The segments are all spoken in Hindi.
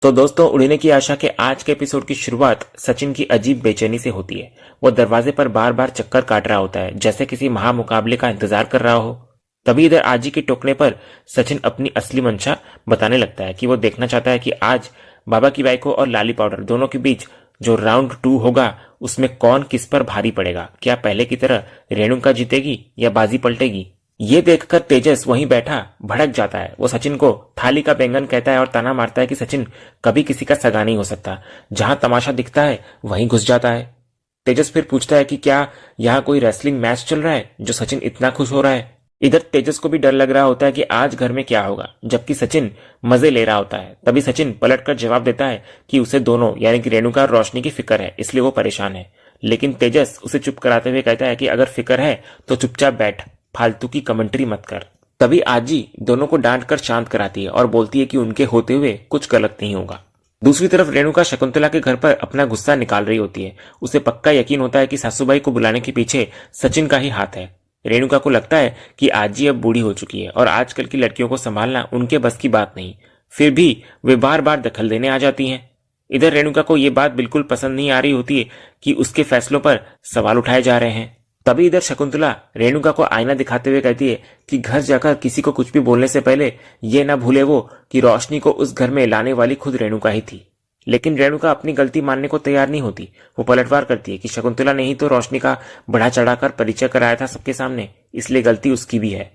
तो दोस्तों, उड़ने की आशा के आज के एपिसोड की शुरुआत सचिन की अजीब बेचैनी से होती है। वो दरवाजे पर बार बार चक्कर काट रहा होता है, जैसे किसी महामुकाबले का इंतजार कर रहा हो। तभी इधर आजी के टोकने पर सचिन अपनी असली मंशा बताने लगता है कि वो देखना चाहता है कि आज बाबा की बाइको और लाली पाउडर दोनों के बीच जो राउंड 2 होगा उसमें कौन किस पर भारी पड़ेगा। क्या पहले की तरह रेणुका जीतेगी या बाजी पलटेगी। ये देखकर तेजस वहीं बैठा भड़क जाता है। वो सचिन को थाली का बैंगन कहता है और ताना मारता है कि सचिन कभी किसी का सगा नहीं हो सकता। जहां तमाशा दिखता है वहीं घुस जाता है। तेजस फिर पूछता है कि क्या यहाँ कोई रेसलिंग मैच चल रहा है जो सचिन इतना खुश हो रहा है। इधर तेजस को भी डर लग रहा होता है कि आज घर में क्या होगा, जबकि सचिन मजे ले रहा होता है। तभी सचिन पलटकर जवाब देता है कि उसे दोनों यानी कि रेणुका और रोशनी की फिक्र है, इसलिए वो परेशान है। लेकिन तेजस उसे चुप कराते हुए कहता है कि अगर फिक्र है तो चुपचाप बैठ, फालतू की कमेंट्री मत कर। तभी आजी दोनों को डांट कर शांत कराती है और बोलती है कि उनके होते हुए कुछ गलत नहीं होगा। दूसरी तरफ रेणुका शकुंतला के घर पर अपना गुस्सा निकाल रही होती है। उसे पक्का यकीन होता है कि सासूबाई को बुलाने के पीछे सचिन का ही हाथ है। रेणुका को लगता है कि आजी अब बूढ़ी हो चुकी है और आजकल की लड़कियों को संभालना उनके बस की बात नहीं। फिर भी वे बार बार दखल देने आ जाती हैं। इधर रेणुका को यह बात बिल्कुल पसंद नहीं आ रही होती है कि उसके फैसलों पर सवाल उठाए जा रहे हैं। तभी इधर शकुंतला रेणुका को आईना दिखाते हुए कहती है कि घर जाकर किसी को कुछ भी बोलने से पहले ये ना भूले वो कि रोशनी को उस घर में लाने वाली खुद रेणुका ही थी। लेकिन रेणुका अपनी गलती मानने को तैयार नहीं होती। वो पलटवार करती है कि शकुंतला ने ही तो रोशनी का बढ़ा चढ़ाकर परिचय कराया था सबके सामने, इसलिए गलती उसकी भी है।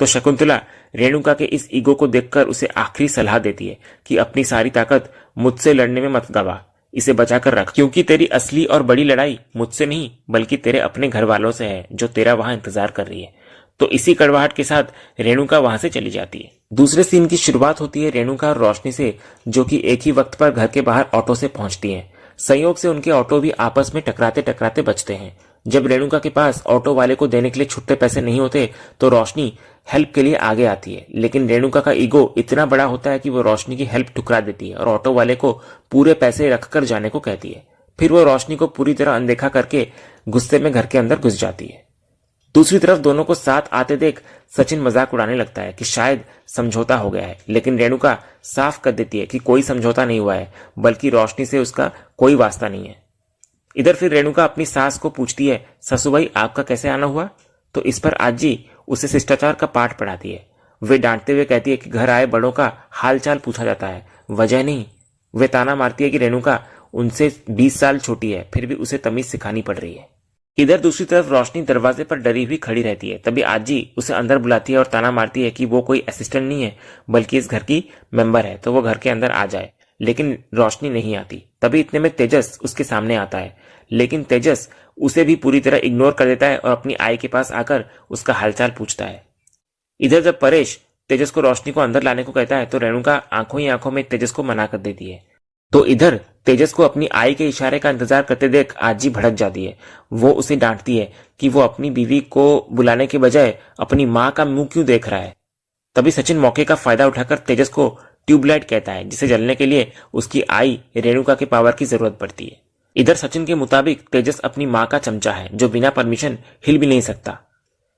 तो शकुंतला रेणुका के इस ईगो को देखकर उसे आखिरी सलाह देती है कि अपनी सारी ताकत मुझसे लड़ने में मत गवा, इसे बचाकर रख, क्योंकि तेरी असली और बड़ी लड़ाई मुझसे नहीं बल्कि तेरे अपने घर वालों से है जो तेरा वहां इंतजार कर रही है। तो इसी कड़वाहट के साथ रेणुका वहां से चली जाती है। दूसरे सीन की शुरुआत होती है रेणुका और रोशनी से, जो कि एक ही वक्त पर घर के बाहर ऑटो से पहुंचती हैं। संयोग से उनके ऑटो भी आपस में टकराते टकराते बचते हैं। जब रेणुका के पास ऑटो वाले को देने के लिए छुट्टे पैसे नहीं होते तो रोशनी हेल्प के लिए आगे आती है। लेकिन रेणुका का ईगो इतना बड़ा होता है कि वो रोशनी की हेल्प ठुकरा देती है और ऑटो वाले को पूरे पैसे रखकर जाने को कहती है। फिर वो रोशनी को पूरी तरह अनदेखा करके गुस्से में घर के अंदर घुस जाती है। दूसरी तरफ दोनों को साथ आते देख सचिन मजाक उड़ाने लगता है कि शायद समझौता हो गया है। लेकिन रेणुका साफ कर देती है कि कोई समझौता नहीं हुआ है, बल्कि रोशनी से उसका कोई वास्ता नहीं है। इधर फिर रेणुका अपनी सास को पूछती है, ससुभाई आपका कैसे आना हुआ। तो इस पर आजी उसे शिष्टाचार का पाठ पढ़ाती है। वे डांटते हुए कहती है कि घर आए बड़ों का हालचाल पूछा जाता है, वजह नहीं। वे ताना मारती है कि रेणुका उनसे 20 साल छोटी है, फिर भी उसे तमीज सिखानी पड़ रही है। इधर दूसरी तरफ रोशनी दरवाजे पर डरी हुई खड़ी रहती है। तभी आजी उसे अंदर बुलाती है और ताना मारती है कि वो कोई असिस्टेंट नहीं है बल्कि इस घर की मेंबर है, तो वो घर के अंदर आ जाए। लेकिन रोशनी नहीं आती। तभी इतने में तेजस उसके सामने आता है, लेकिन तेजस उसे भी पूरी तरह इग्नोर कर देता है और अपनी आई के पास आकर उसका हालचाल पूछता है। इधर जब परेश तेजस को रोशनी को अंदर लाने को कहता है तो रेणुका आंखों ही आंखों में तेजस को मना कर देती है। तो इधर तेजस को अपनी आई के इशारे का इंतजार करते देख आजी भड़क जाती है। वो उसे डांटती है कि वो अपनी बीवी को बुलाने के बजाय अपनी माँ का मुंह क्यों देख रहा है। तभी सचिन मौके का फायदा उठाकर तेजस को ट्यूबलाइट कहता है, जिसे जलने के लिए उसकी आई रेणुका के पावर की जरूरत पड़ती है। इधर सचिन के मुताबिक तेजस अपनी माँ का चमचा है जो बिना परमिशन हिल भी नहीं सकता।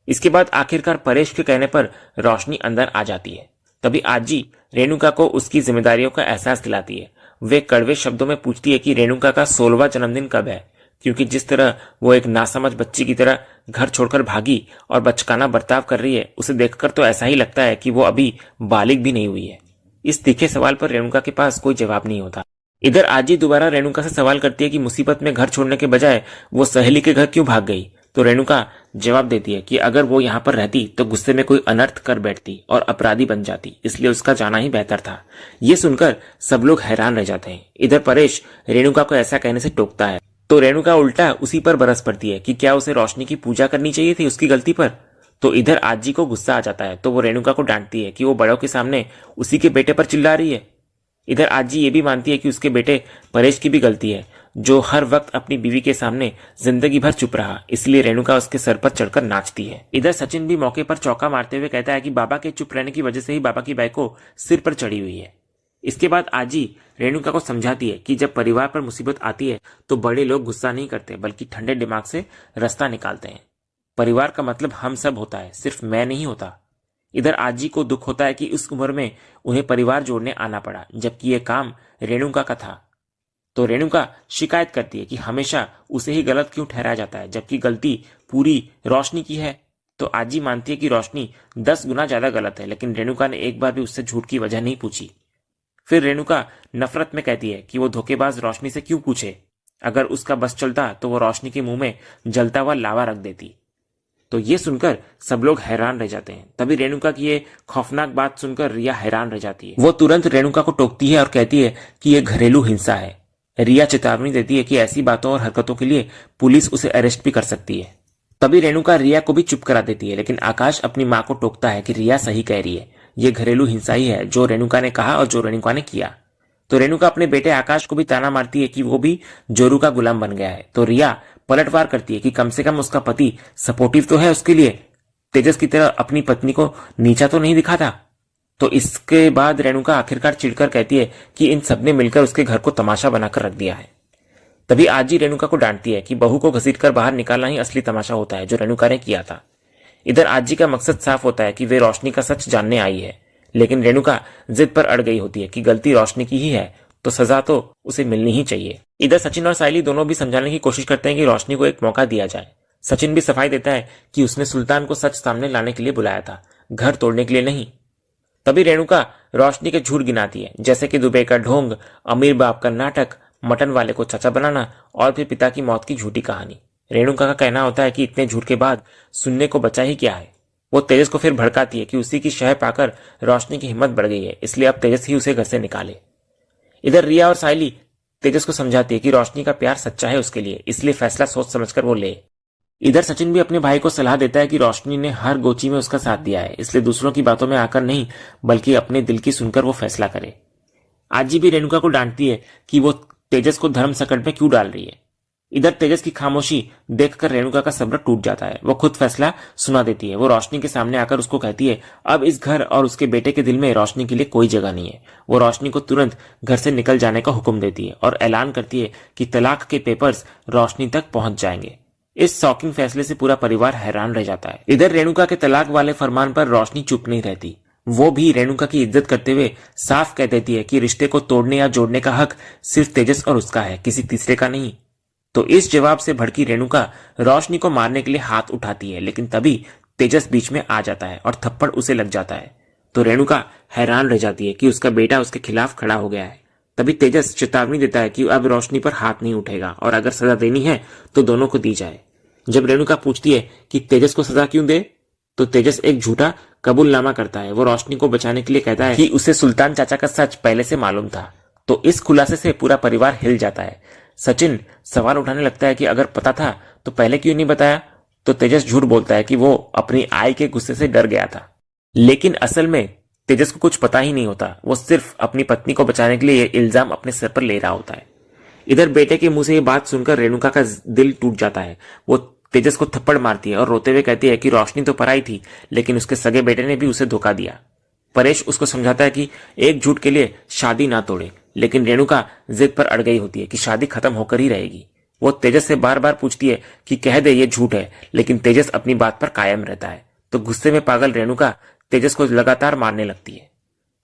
इसके बाद आखिरकार परेश के कहने पर रोशनी अंदर आ जाती है। तभी आजी रेणुका को उसकी जिम्मेदारियों का एहसास दिलाती है। वे कड़वे शब्दों में पूछती है कि रेणुका का 16वां जन्मदिन कब है, क्योंकि जिस तरह वो एक नासमझ बच्ची की तरह घर छोड़कर भागी और बचकाना बर्ताव कर रही है, उसे देखकर तो ऐसा ही लगता है कि वो अभी बालिग भी नहीं हुई है। इस तीखे सवाल पर रेणुका के पास कोई जवाब नहीं होता। इधर आजी दोबारा रेणुका से सवाल करती है कि मुसीबत में घर छोड़ने के बजाय वो सहेली के घर क्यों भाग गई। तो रेणुका जवाब देती है कि अगर वो यहाँ पर रहती तो गुस्से में कोई अनर्थ कर बैठती और अपराधी बन जाती, इसलिए उसका जाना ही बेहतर था। ये सुनकर सब लोग हैरान रह जाते हैं। इधर परेश रेणुका को ऐसा कहने से टोकता है तो रेणुका उल्टा उसी पर बरस पड़ती है कि क्या उसे रोशनी की पूजा करनी चाहिए थी उसकी गलती पर। तो इधर आजी को गुस्सा आ जाता है, तो वो रेणुका को डांटती है कि वो बड़ों के सामने उसी के बेटे पर चिल्ला रही है। इधर आजी ये भी मानती है कि उसके बेटे परेश की भी गलती है, जो हर वक्त अपनी बीवी के सामने जिंदगी भर चुप रहा, इसलिए रेणुका उसके सर पर चढ़कर नाचती है। इधर सचिन भी मौके पर चौका मारते हुए कहता है कि बाबा के चुप रहने की वजह से ही बाबा की बाइको सिर पर चढ़ी हुई है। इसके बाद आजी रेणुका को समझाती है कि जब परिवार पर मुसीबत आती है तो बड़े लोग गुस्सा नहीं करते बल्कि ठंडे दिमाग से रास्ता निकालते हैं। परिवार का मतलब हम सब होता है, सिर्फ मैं नहीं होता। इधर आजी को दुख होता है कि उस उम्र में उन्हें परिवार जोड़ने आना पड़ा, जबकि यह काम रेणुका का था। तो रेणुका शिकायत करती है कि हमेशा उसे ही गलत क्यों ठहराया जाता है, जबकि गलती पूरी रोशनी की है। तो आजी मानती है कि रोशनी 10 गुना ज्यादा गलत है, लेकिन रेणुका ने एक बार भी उससे झूठ की वजह नहीं पूछी। फिर रेणुका नफरत में कहती है कि वो धोखेबाज रोशनी से क्यों पूछे, अगर उसका बस चलता तो वो रोशनी के मुंह में जलता हुआ लावा रख देती। तो ये सुनकर सब लोग हैरान रह जाते हैं। तभी रेणुका की ये खौफनाक बात सुनकर रिया हैरान रह जाती है। वो तुरंत रेणुका को टोकती है और कहती है कि यह घरेलू हिंसा है। रिया चेतावनी देती है कि ऐसी बातों और हरकतों के लिए पुलिस उसे अरेस्ट भी कर सकती है। तभी रेणुका रिया को भी चुप करा देती है, लेकिन आकाश अपनी माँ को टोकता है कि रिया सही कह रही है, ये घरेलू हिंसा ही है जो रेणुका ने कहा और जो रेणुका ने किया। तो रेणुका अपने बेटे आकाश को भी ताना मारती है कि वो भी जोरू का गुलाम बन गया है। तो रिया पलटवार करती है कि कम से कम उसका पति सपोर्टिव तो है उसके लिए, तेजस की तरह अपनी पत्नी को नीचा तो नहीं दिखाता। तो इसके बाद रेणुका आखिरकार चिढ़कर कहती है कि इन सबने मिलकर उसके घर को तमाशा बनाकर रख दिया है। तभी आजी रेणुका को डांटती है कि बहू को घसीटकर बाहर निकालना ही असली तमाशा होता है जो रेणुका ने किया था। इधर आजी का मकसद साफ होता है कि वे रोशनी का सच जानने आई है, लेकिन रेणुका जिद पर अड़ गई होती है कि गलती रोशनी की ही है तो सजा तो उसे मिलनी ही चाहिए। इधर सचिन और साइली दोनों भी समझाने की कोशिश करते हैं कि रोशनी को एक मौका दिया जाए। सचिन भी सफाई देता है कि उसने सुल्तान को सच सामने लाने के लिए बुलाया था, घर तोड़ने के लिए नहीं। तभी रेणुका रोशनी के झूठ गिनाती है, जैसे कि दुबई का ढोंग, अमीर बाप का नाटक, मटन वाले को चाचा बनाना और फिर पिता की मौत की झूठी कहानी। रेणुका का कहना होता है कि इतने झूठ के बाद सुनने को बचा ही क्या है। वो तेजस को फिर भड़काती है कि उसी की शह पाकर रोशनी की हिम्मत बढ़ गई है, इसलिए अब तेजस ही उसे घर से निकाले। इधर रिया और साइली तेजस को समझाती है कि रोशनी का प्यार सच्चा है उसके लिए, इसलिए फैसला सोच समझकर वो ले। इधर सचिन भी अपने भाई को सलाह देता है कि रोशनी ने हर गोची में उसका साथ दिया है, इसलिए दूसरों की बातों में आकर नहीं बल्कि अपने दिल की सुनकर वो फैसला करे। आजी भी रेणुका को डांटती है कि वो तेजस को धर्म संकट में क्यों डाल रही है। इधर तेजस की खामोशी देखकर रेणुका का सब्र टूट जाता है। वो खुद फैसला सुना देती है। वो रोशनी के सामने आकर उसको कहती है अब इस घर और उसके बेटे के दिल में रोशनी के लिए कोई जगह नहीं है। वो रोशनी को तुरंत घर से निकल जाने का हुक्म देती है और ऐलान करती है कि तलाक के पेपर्स रोशनी तक पहुंच जाएंगे। इस शॉकिंग फैसले से पूरा परिवार हैरान रह जाता है। इधर रेणुका के तलाक वाले फरमान पर रोशनी चुप नहीं रहती। वो भी रेणुका की इज्जत करते हुए साफ कह देती है कि रिश्ते को तोड़ने या जोड़ने का हक सिर्फ तेजस और उसका है, किसी तीसरे का नहीं। तो इस जवाब से भड़की रेणुका रोशनी को मारने के लिए हाथ उठाती है, लेकिन तभी तेजस बीच में आ जाता है और थप्पड़ उसे लग जाता है। तो रेणुका हैरान रह जाती है कि उसका बेटा उसके खिलाफ खड़ा हो गया है। तभी तेजस चेतावनी देता है कि अब रोशनी पर हाथ नहीं उठेगा और अगर सजा देनी है तो दोनों को दी जाए। जब रेणुका पूछती है कि तेजस को सजा क्यों दे, तो तेजस एक झूठा कबूलनामा करता है। वो रोशनी को बचाने के लिए कहता है कि उसे सुल्तान चाचा का सच पहले से मालूम था। तो इस खुलासे से पूरा परिवार हिल जाता है। सचिन सवाल उठाने लगता है कि अगर पता था तो पहले क्यों नहीं बताया। तो तेजस झूठ बोलता है कि वो अपनी आई के गुस्से से डर गया था, लेकिन असल में तेजस को कुछ पता ही नहीं होता। वो सिर्फ अपनी पत्नी को बचाने के लिए इल्जाम अपने सर पर ले रहा होता है। इधर बेटे के मुंह से ये बात सुनकर रेणुका का दिल टूट जाता है। वो तेजस को थप्पड़ मारती है और रोते हुए कहती है कि रोशनी तो पराई थी, लेकिन उसके सगे बेटे ने भी उसे धोखा दिया। परेश उसको समझाता है कि एक झूठ के लिए शादी ना तोड़े, लेकिन रेणुका जिद पर अड़ गई होती है कि शादी खत्म होकर ही रहेगी। वो तेजस से बार बार पूछती है कि कह दे ये झूठ है, लेकिन तेजस अपनी बात पर कायम रहता है। तो गुस्से में पागल रेणुका तेजस को लगातार मारने लगती है।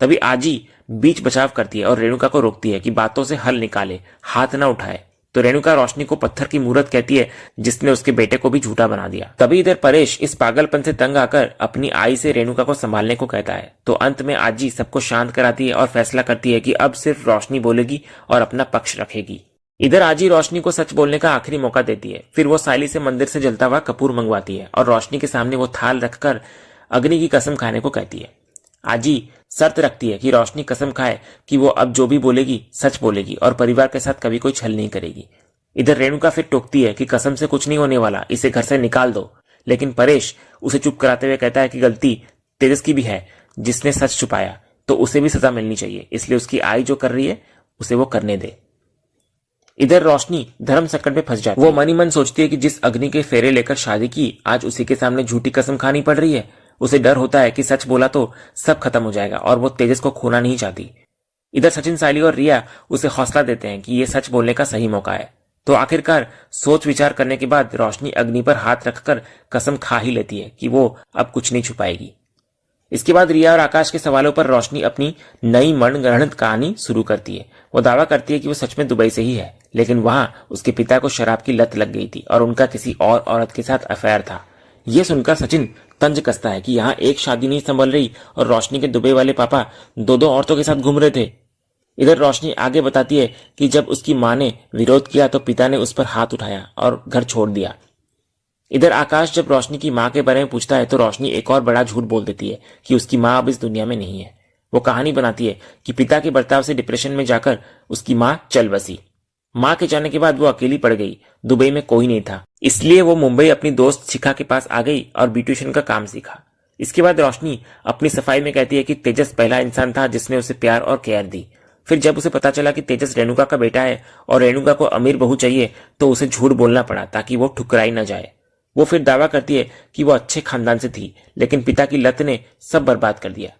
तभी आजी बीच बचाव करती है और रेणुका को रोकती है कि बातों से हल निकाले, हाथ ना उठाए। तो रेणुका रोशनी को पत्थर की मूरत कहती है जिसने उसके बेटे को भी झूठा बना दिया। तभी इधर परेश इस पागलपन से तंग आकर अपनी आई से रेणुका को संभालने को कहता है। तो अंत में आजी सबको शांत कराती है और फैसला करती है कि अब सिर्फ रोशनी बोलेगी और अपना पक्ष रखेगी। इधर आजी रोशनी को सच बोलने का आखिरी मौका देती है। फिर वो साइली से मंदिर से जलता हुआ कपूर मंगवाती है और रोशनी के सामने वो थाल रखकर अग्नि की कसम खाने को कहती है। आजी शर्त रखती है कि रोशनी कसम खाए कि वो अब जो भी बोलेगी सच बोलेगी और परिवार के साथ कभी कोई छल नहीं करेगी। इधर रेणुका फिर टोकती है कि कसम से कुछ नहीं होने वाला, इसे घर से निकाल दो। लेकिन परेश उसे चुप कराते हुए कहता है कि गलती तेजस की भी है, जिसने सच छुपाया, तो उसे भी सजा मिलनी चाहिए, इसलिए उसकी आई जो कर रही है उसे वो करने दे। इधर रोशनी धर्म संकट में फंस जाती है। वो मन ही मन सोचती है कि जिस अग्नि के फेरे लेकर शादी की, आज उसी के सामने झूठी कसम खानी पड़ रही है। उसे डर होता है कि सच बोला तो सब खत्म हो जाएगा और वो तेजस को खोना नहीं चाहती। इधर सचिन, साइली और रिया उसे हौसला देते हैं कि ये सच बोलने का सही मौका है। तो आखिरकार सोच विचार करने के बाद रोशनी अग्नि पर हाथ रखकर कसम खा ही लेती है कि वो अब कुछ नहीं छुपाएगी। इसके बाद रिया और आकाश के सवालों पर रोशनी अपनी नई मनगढ़ंत कहानी शुरू करती है। वो दावा करती है कि वो सच में दुबई से ही है, लेकिन वहां उसके पिता को शराब की लत लग गई थी और उनका किसी और औरत के साथ अफेयर था। ये सुनकर सचिन तंज कसता है कि यहाँ एक शादी नहीं संभल रही और रोशनी के दुबई वाले पापा दो औरतों के साथ घूम रहे थे। इधर रोशनी आगे बताती है कि जब उसकी मां ने विरोध किया तो पिता ने उस पर हाथ उठाया और घर छोड़ दिया। इधर आकाश जब रोशनी की मां के बारे में पूछता है तो रोशनी एक और बड़ा झूठ बोल देती है कि उसकी मां अब इस दुनिया में नहीं है। वो कहानी बनाती है कि पिता के बर्ताव से डिप्रेशन में जाकर उसकी मां चल बसी। मां के जाने के बाद वो अकेली पड़ गई। दुबई में कोई नहीं था, इसलिए वो मुंबई अपनी दोस्त शिखा के पास आ गई और ब्यूटिशियन का काम सीखा। इसके बाद रोशनी अपनी सफाई में कहती है कि तेजस पहला इंसान था जिसने उसे प्यार और केयर दी। फिर जब उसे पता चला कि तेजस रेणुका का बेटा है और रेणुका को अमीर बहू चाहिए तो उसे झूठ बोलना पड़ा ताकि वो ठुकराई न जाए। वो फिर दावा करती है कि वो अच्छे खानदान से थी, लेकिन पिता की लत ने सब बर्बाद कर दिया।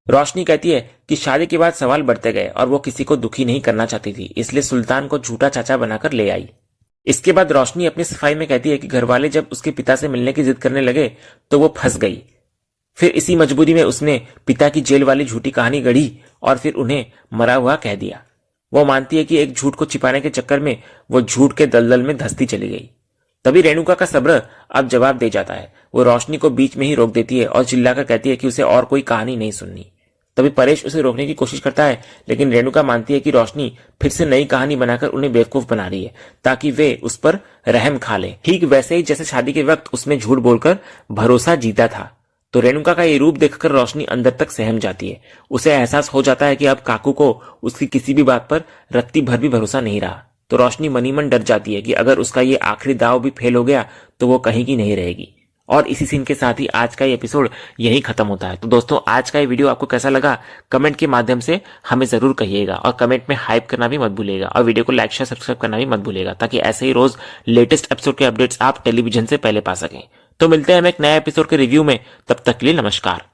रोशनी कहती है कि शादी के बाद सवाल बढ़ते गए और वो किसी को दुखी नहीं करना चाहती थी, इसलिए सुल्तान को झूठा चाचा बनाकर ले आई। इसके बाद रोशनी अपनी सफाई में कहती है कि घरवाले जब उसके पिता से मिलने की जिद करने लगे तो वो फंस गई। फिर इसी मजबूरी में उसने पिता की जेल वाली झूठी कहानी गढ़ी और फिर उन्हें मरा हुआ कह दिया। वो मानती है कि एक झूठ को छिपाने के चक्कर में वो झूठ के दलदल में धंसती चली गई। तभी रेणुका का सब्र अब जवाब दे जाता है। वो रोशनी को बीच में ही रोक देती है और चिल्लाकर कहती है कि उसे और कोई कहानी नहीं सुननी। तभी परेश उसे रोकने की कोशिश करता है, लेकिन रेणुका मानती है कि रोशनी फिर से नई कहानी बनाकर उन्हें बेवकूफ बना रही है ताकि वे उस पर रहम खा ले, ठीक वैसे ही जैसे शादी के वक्त उसने झूठ बोलकर भरोसा जीता था। तो रेणुका का ये रूप देखकर रोशनी अंदर तक सहम जाती है। उसे एहसास हो जाता है कि अब काकू को उसकी किसी भी बात पर रत्ती भर भी भरोसा नहीं रहा। तो रोशनी मनी मन डर जाती है कि अगर उसका ये आखिरी दाव भी फेल हो गया तो वो कहीं की नहीं रहेगी। और इसी सीन के साथ ही आज का ये एपिसोड यही खत्म होता है। तो दोस्तों, आज का ये वीडियो आपको कैसा लगा कमेंट के माध्यम से हमें जरूर कहिएगा और कमेंट में हाइप करना भी मत भूलिएगा और वीडियो को लाइक शेयर सब्सक्राइब करना भी मत भूलिएगा ताकि ऐसे ही रोज लेटेस्ट एपिसोड के अपडेट्स आप टेलीविजन से पहले पा सकें। तो मिलते हैं हम एक नए एपिसोड के रिव्यू में, तब तक के लिए नमस्कार।